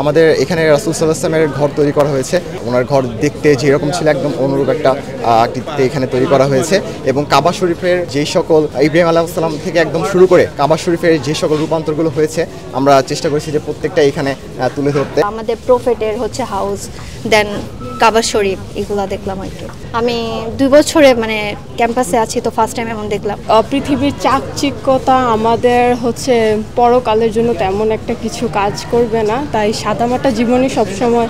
আমাদের এখানে রাসূল সাল্লাল্লাহু আলাইহি ওয়াসাল্লামের ঘর তৈরি করা হয়েছে। ওনার ঘর দেখতে যেরকম ছিল একদম অনুরূপ একটা আকৃতিতে এখানে তৈরি করা হয়েছে এবং কাবা শরীফের যেই সকল ইব্রাহিম আলাইহিস সালাম থেকে একদম শুরু করে কাবা শরীফের যে সকল রূপান্তরগুলো হয়েছে আমরা চেষ্টা করেছি যে প্রত্যেকটা এখানে তুলে ধরতে। আমাদের প্রফেটের হচ্ছে হাউস, দেন কাবা শরীফ, এগুলো দেখলাম আর কি। আমি 2 বছরে মানে ক্যাম্পাসে আছি, তো ফার্স্ট টাইম এমন দেখলাম। পৃথিবীর চাকচিক্যতা আমাদের হচ্ছে পরকালের জন্য তেমন একটা কিছু কাজ করবে না, তাই সাদামাটা জীবনই সবসময়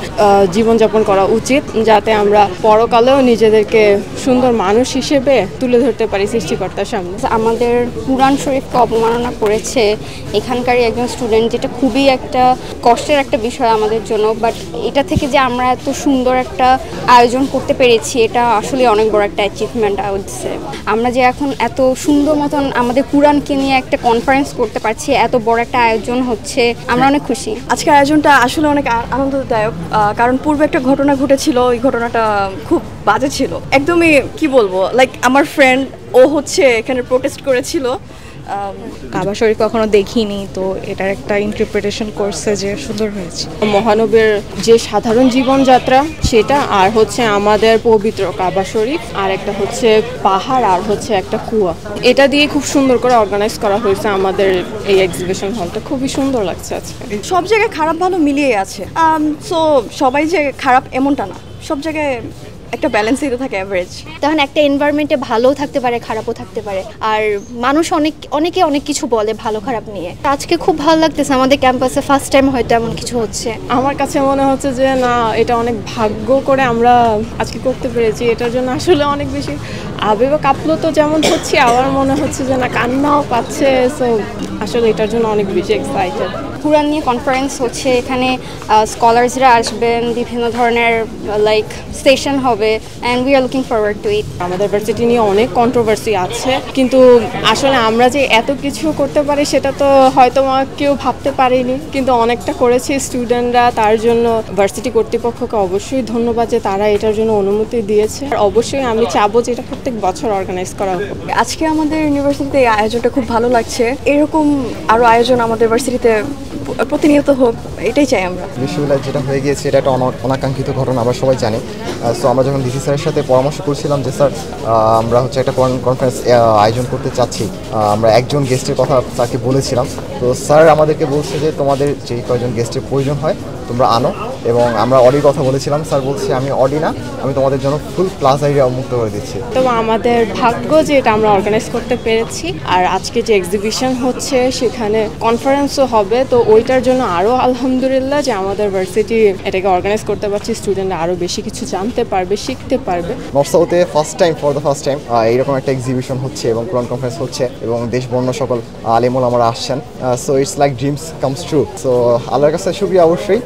জীবনযাপন করা উচিত, যাতে আমরা পরকালেও নিজেদেরকে সুন্দর মানুষ হিসেবে তুলে ধরতে পারি সৃষ্টিকর্তার সামনে। আমাদের কুরআন শরীফকে অবমাননা করেছে এখানকারই একজন স্টুডেন্ট, যেটা খুবই একটা কষ্টের একটা বিষয় আমাদের জন্য। বাট এটা থেকে যে আমরা এত সুন্দর একটা আয়োজন করতে পেরেছি, এটা আসলে অনেক বড় একটা অ্যাচিভমেন্ট হচ্ছে। আমরা যে এখন এত সুন্দর মতন আমাদের কুরআনকে নিয়ে একটা কনফারেন্স করতে পারছি, এত বড় একটা আয়োজন হচ্ছে, আমরা অনেক খুশি। আজকের আয়োজনটা আসলে অনেক আনন্দদায়ক, কারণ পূর্বে একটা ঘটনা ঘটেছিল, ওই ঘটনাটা খুব বাজে ছিল একদমই। কি বলবো, লাইক আমার ফ্রেন্ড ও হচ্ছে এখানে প্রোটেস্ট করেছিল। কাবা শরীফ কখনো দেখিনি, তো এটার একটা ইন্টারপ্রিটেশন করছে যে সুন্দর হয়েছে। মহানবীর যে সাধারণ জীবনযাত্রা সেটা, আর হচ্ছে আমাদের পবিত্র কাবা শরীফ, আর একটা হচ্ছে পাহাড়, আর হচ্ছে একটা কুয়া, এটা দিয়ে খুব সুন্দর করে অর্গানাইজ করা হয়েছে আমাদের এই এক্সিবিশন হলটা। খুবই সুন্দর লাগছে আজকে। সব জায়গায় খারাপ ভালো মিলিয়ে আছে, সো সবাই যে খারাপ এমনটা না, সব জায়গায় একটা ব্যালেন্সই তো থাকে, অ্যাভারেজ। তখন একটা এনভায়রনমেন্টে ভালোও থাকতে পারে, খারাপও থাকতে পারে, আর মানুষ অনেকে অনেক কিছু বলে ভালো খারাপ নিয়ে। আজকে খুব ভালো লাগতেছে, আমাদের ক্যাম্পাসে ফার্স্ট টাইম হয়তো এমন কিছু হচ্ছে। আমার কাছে মনে হচ্ছে যে না, এটা অনেক ভাগ্য করে আমরা আজকে করতে পেরেছি, এটার জন্য আসলে অনেক বেশি আবেগ আপ্লুত যেমন হচ্ছে, আমার মনে হচ্ছে যে না, কান্নাও পাচ্ছে। সো আসলে এটার জন্য অনেক বেশি এক্সাইটেড। কুরআন নিয়ে কনফারেন্স হচ্ছে, এখানে স্কলার্সরা আসবেন, বিভিন্ন ধরনের লাইক সেশন হবে, and we are looking forward to it. আমাদের ভার্সিটি নিয়ে অনেক কন্ট্রোভার্সি আছে, কিন্তু আসলে আমরা যে এত কিছু করতে পারি সেটা তো হয়তো কেউ ভাবতে পারিনি, কিন্তু অনেকটা করেছি স্টুডেন্টরা। তার জন্য ভার্সিটি কর্তৃপক্ষকে অবশ্যই ধন্যবাদ যে তারা এটার জন্য অনুমতি দিয়েছে। আর অবশ্যই আমি চাবো যে এটা প্রত্যেক বছর অর্গানাইজ করা হোক। আজকে আমাদের ইউনিভার্সিটিতে এই আয়োজনটা খুব ভালো লাগছে, এরকম আরও আয়োজন আমাদের ভার্সিটিতে প্রতিনিয়ত হোক, এটাই চাই আমরা। বিশ্ববিদ্যালয় যেটা হয়ে গিয়েছে এটা একটা অনাকাঙ্ক্ষিত ঘটনা, আমরা সবাই জানি। সো আমরা যখন ডিসি স্যারের সাথে পরামর্শ করছিলাম যে স্যার আমরা হচ্ছে একটা কনফারেন্স আয়োজন করতে চাচ্ছি, আমরা একজন গেস্টের কথা স্যারকে বলেছিলাম। তো স্যার আমাদেরকে বলছে যে তোমাদের যেই কয়জন গেস্টের প্রয়োজন হয় তোমরা আনো, এবং আমরা অডির কথা বলেছিলাম। স্যার বলছে আমি অডি না, আমি তোমাদের জন্য ফুল প্লাজা এরিয়া মুক্ত করে দিচ্ছি। তো আমাদের ভাগ্য যে এটা আমরা অর্গানাইজ করতে পেরেছি, আর আজকে যে এক্সিবিশন হচ্ছে সেখানে কনফারেন্সও হবে, তো ওইটার জন্য আরও আলহামদুলিল্লাহ যে আমাদের ভার্সিটি এটাকে অর্গানাইজ করতে পারছি। স্টুডেন্টরা আরও বেশি কিছু জানতে পারবে, শিখতে পারবে। নর্থ সাউথে ফর দ্য ফার্স্ট টাইম এইরকম একটা এক্সিবিশন হচ্ছে এবং কোরআন কনফারেন্স হচ্ছে এবং দেশ বর্ণ সকল আলেমুল আমরা আসছেন। So it's like dreams comes true. So আল্লাহর কাছে শুকরিয়া অবশ্যই।